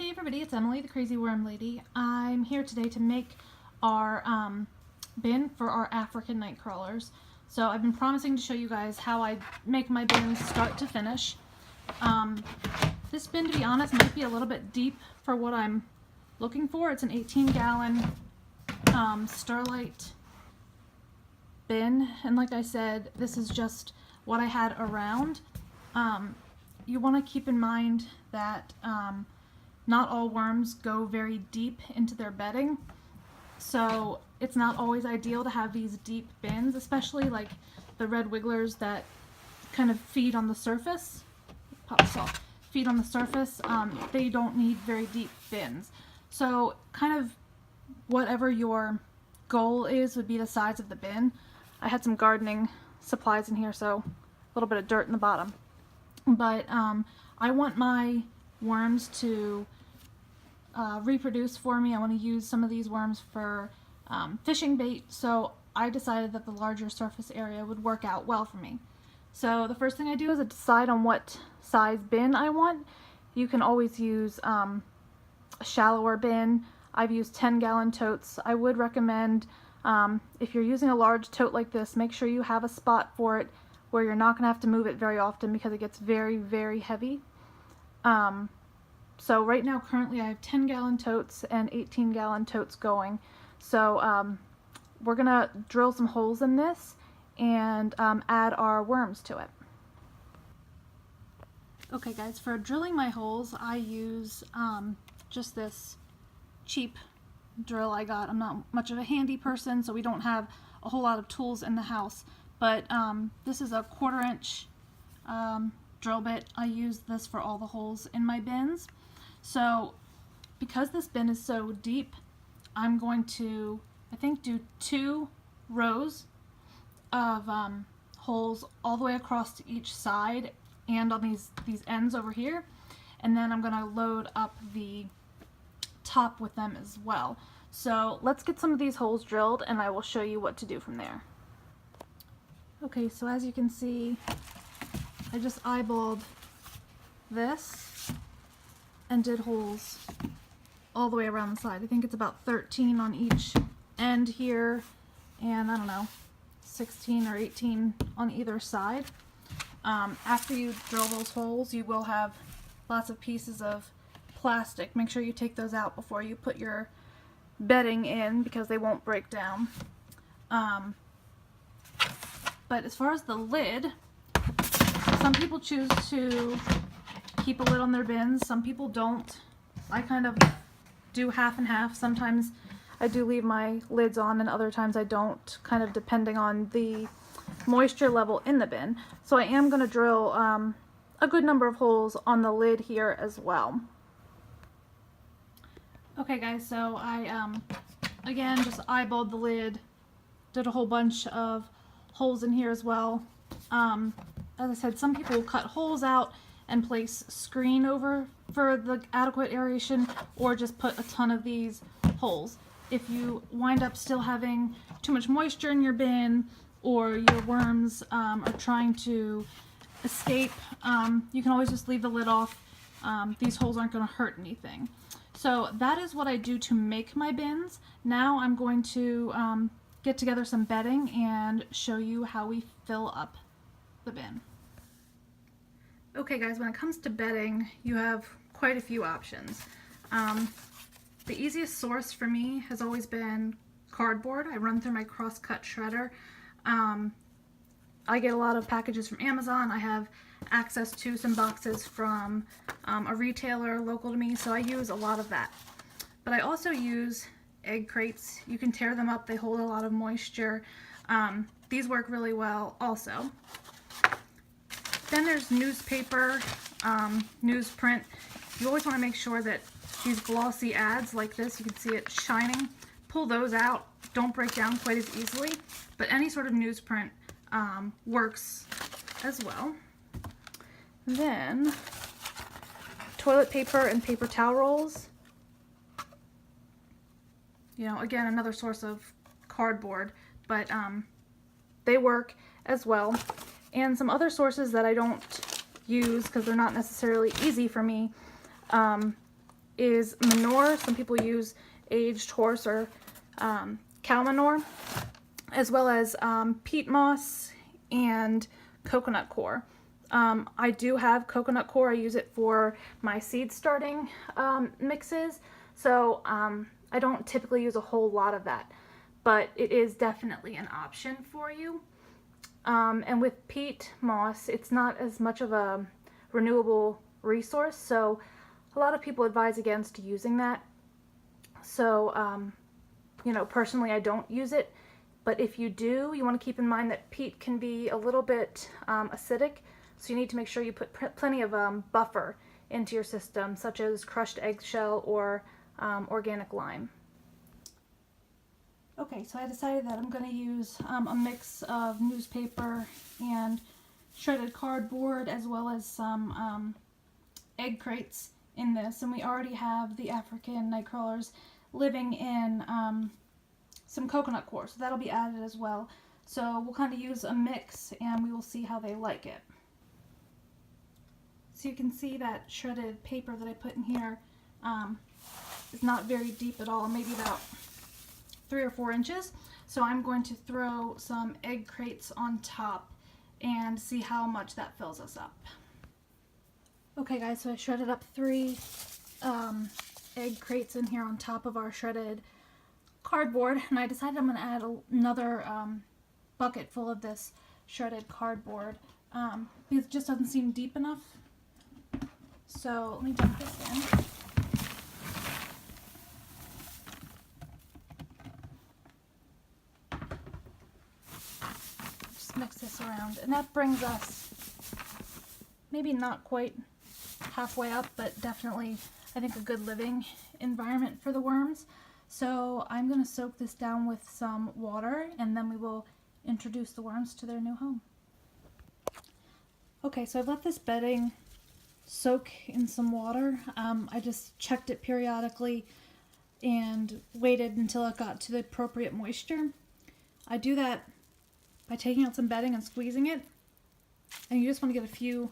Hey everybody, it's Emily, the Crazy Worm Lady. I'm here today to make our bin for our African night crawlers. So I've been promising to show you guys how I make my bins start to finish. This bin, to be honest, might be a little bit deep for what I'm looking for. It's an 18-gallon Sterlite bin, and like I said, this is just what I had around. You want to keep in mind that not all worms go very deep into their bedding, so it's not always ideal to have these deep bins, especially like the red wigglers that kind of feed on the surface. Pop this off. Feed on the surface. They don't need very deep bins. So kind of whatever your goal is would be the size of the bin. I had some gardening supplies in here, so a little bit of dirt in the bottom. But I want my worms to reproduce for me. I want to use some of these worms for fishing bait, so I decided that the larger surface area would work out well for me. So the first thing I do is I decide on what size bin I want. You can always use a shallower bin. I've used 10-gallon totes. I would recommend, if you're using a large tote like this, make sure you have a spot for it where you're not going to have to move it very often because it gets very, very heavy. So right now, currently, I have 10-gallon totes and 18-gallon totes going. So we're going to drill some holes in this and add our worms to it. Okay guys, for drilling my holes, I use just this cheap drill I got. I'm not much of a handy person, so we don't have a whole lot of tools in the house. But this is a 1/4 inch drill bit. I use this for all the holes in my bins. So because this bin is so deep, I'm going to, I think, do 2 rows of holes all the way across to each side and on these ends over here. And then I'm going to load up the top with them as well. So let's get some of these holes drilled and I will show you what to do from there. Okay, so as you can see, I just eyeballed this and did holes all the way around the side. I think it's about 13 on each end here, and I don't know, 16 or 18 on either side. After you drill those holes, you will have lots of pieces of plastic. Make sure you take those out before you put your bedding in because they won't break down. But as far as the lid, some people choose to keep a lid on their bins, some people don't. I kind of do half and half. Sometimes I do leave my lids on and other times I don't, kind of depending on the moisture level in the bin. So I am going to drill a good number of holes on the lid here as well. Okay guys, so I again just eyeballed the lid, did a whole bunch of holes in here as well. As I said, some people will cut holes out and place screen over for the adequate aeration, or just put a ton of these holes. If you wind up still having too much moisture in your bin, or your worms are trying to escape, you can always just leave the lid off. These holes aren't going to hurt anything. So that is what I do to make my bins. Now I'm going to get together some bedding and show you how we fill up the bin. Okay guys, when it comes to bedding, you have quite a few options. The easiest source for me has always been cardboard. I run through my cross-cut shredder. I get a lot of packages from Amazon. I have access to some boxes from a retailer local to me, so I use a lot of that. But I also use egg crates. You can tear them up. They hold a lot of moisture. These work really well also. Then there's newspaper, newsprint. You always want to make sure that these glossy ads like this, you can see it shining, pull those out. Don't break down quite as easily, but any sort of newsprint works as well. Then toilet paper and paper towel rolls. You know, again, another source of cardboard, but they work as well. And some other sources that I don't use because they're not necessarily easy for me. is manure. Some people use aged horse or cow manure, as well as peat moss and coconut coir. I do have coconut coir. I use it for my seed starting mixes, so I don't typically use a whole lot of that, but it is definitely an option for you. And with peat moss, it's not as much of a renewable resource, so a lot of people advise against using that. So, you know, personally I don't use it, but if you do, you want to keep in mind that peat can be a little bit acidic, so you need to make sure you put plenty of buffer into your system, such as crushed eggshell or organic lime. Okay, so I decided that I'm going to use a mix of newspaper and shredded cardboard, as well as some egg crates in this, and we already have the African night crawlers living in some coconut coir, so that'll be added as well. So we'll kind of use a mix and we will see how they like it. So you can see that shredded paper that I put in here is not very deep at all, maybe about 3 or 4 inches. So I'm going to throw some egg crates on top and see how much that fills us up. Okay guys, so I shredded up 3 egg crates in here on top of our shredded cardboard, and I decided I'm going to add another bucket full of this shredded cardboard because it just doesn't seem deep enough. So let me dump this in. Just mix this around, and that brings us maybe not quite halfway up, but definitely I think a good living environment for the worms. So I'm going to soak this down with some water, and then we will introduce the worms to their new home. Okay, so I've let this bedding soak in some water. I just checked it periodically and waited until it got to the appropriate moisture. I do that by taking out some bedding and squeezing it, and you just want to get a few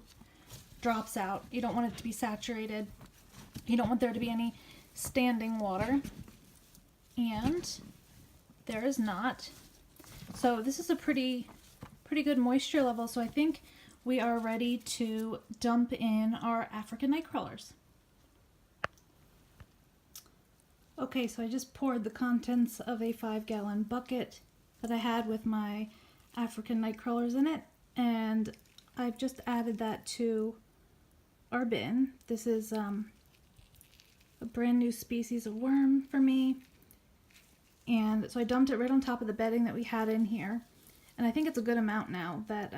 drops out. You don't want it to be saturated. You don't want there to be any standing water, and there is not. So this is a pretty good moisture level, so I think we are ready to dump in our African night crawlers. Okay, so I just poured the contents of a 5-gallon bucket that I had with my African night crawlers in it, and I've just added that to our bin. This is a brand new species of worm for me, and so I dumped it right on top of the bedding that we had in here, and I think it's a good amount now that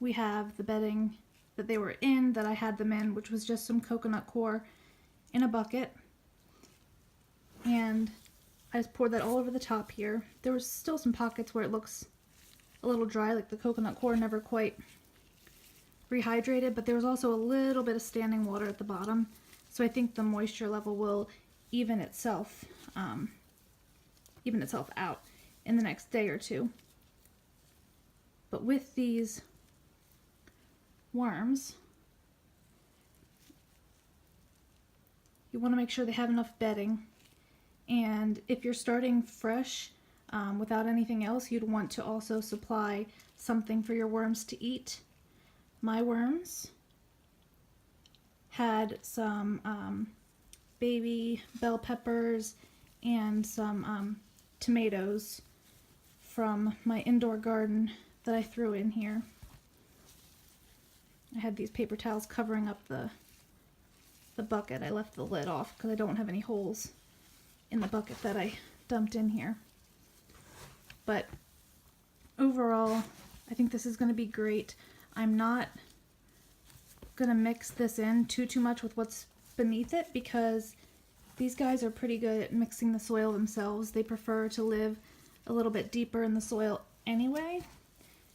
we have the bedding that they were in, that I had them in, which was just some coconut coir in a bucket, and I just poured that all over the top here. There was still some pockets where it looks a little dry, like the coconut coir never quite rehydrated, but there was also a little bit of standing water at the bottom, so I think the moisture level will even itself out in the next day or two. But with these worms, you want to make sure they have enough bedding, and if you're starting fresh without anything else, you'd want to also supply something for your worms to eat. My worms had some baby bell peppers and some tomatoes from my indoor garden that I threw in here. I had these paper towels covering up the bucket. I left the lid off because I don't have any holes in the bucket that I dumped in here. But overall, I think this is going to be great. I'm not going to mix this in too much with what's beneath it, because these guys are pretty good at mixing the soil themselves. They prefer to live a little bit deeper in the soil anyway.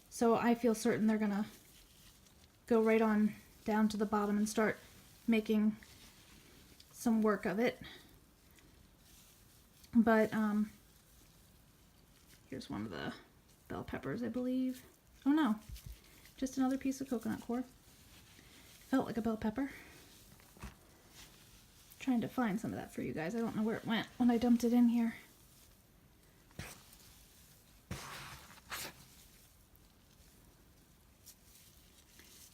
So I feel certain they're going to go right on down to the bottom and start making some work of it. But here's one of the bell peppers, I believe. Oh no, just another piece of coconut coir. Felt like a bell pepper. trying to find some of that for you guys. I don't know where it went when I dumped it in here.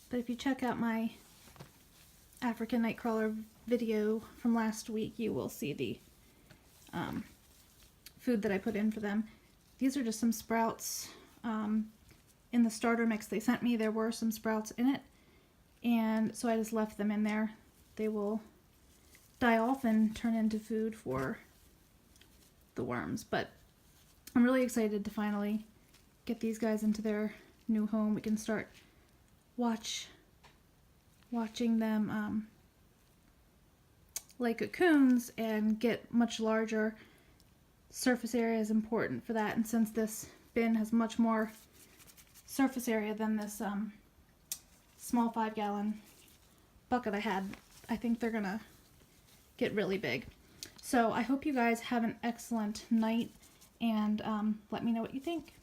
But if you check out my African nightcrawler video from last week, you will see the food that I put in for them. These are just some sprouts. In the starter mix they sent me, there were some sprouts in it, and so I just left them in there. They will die off and turn into food for the worms, but I'm really excited to finally get these guys into their new home. We can start watching them lay cocoons and get much larger. Surface area is important for that, and since this bin has much more surface area than this small 5-gallon bucket I had, I think they're gonna get really big. So I hope you guys have an excellent night, and let me know what you think.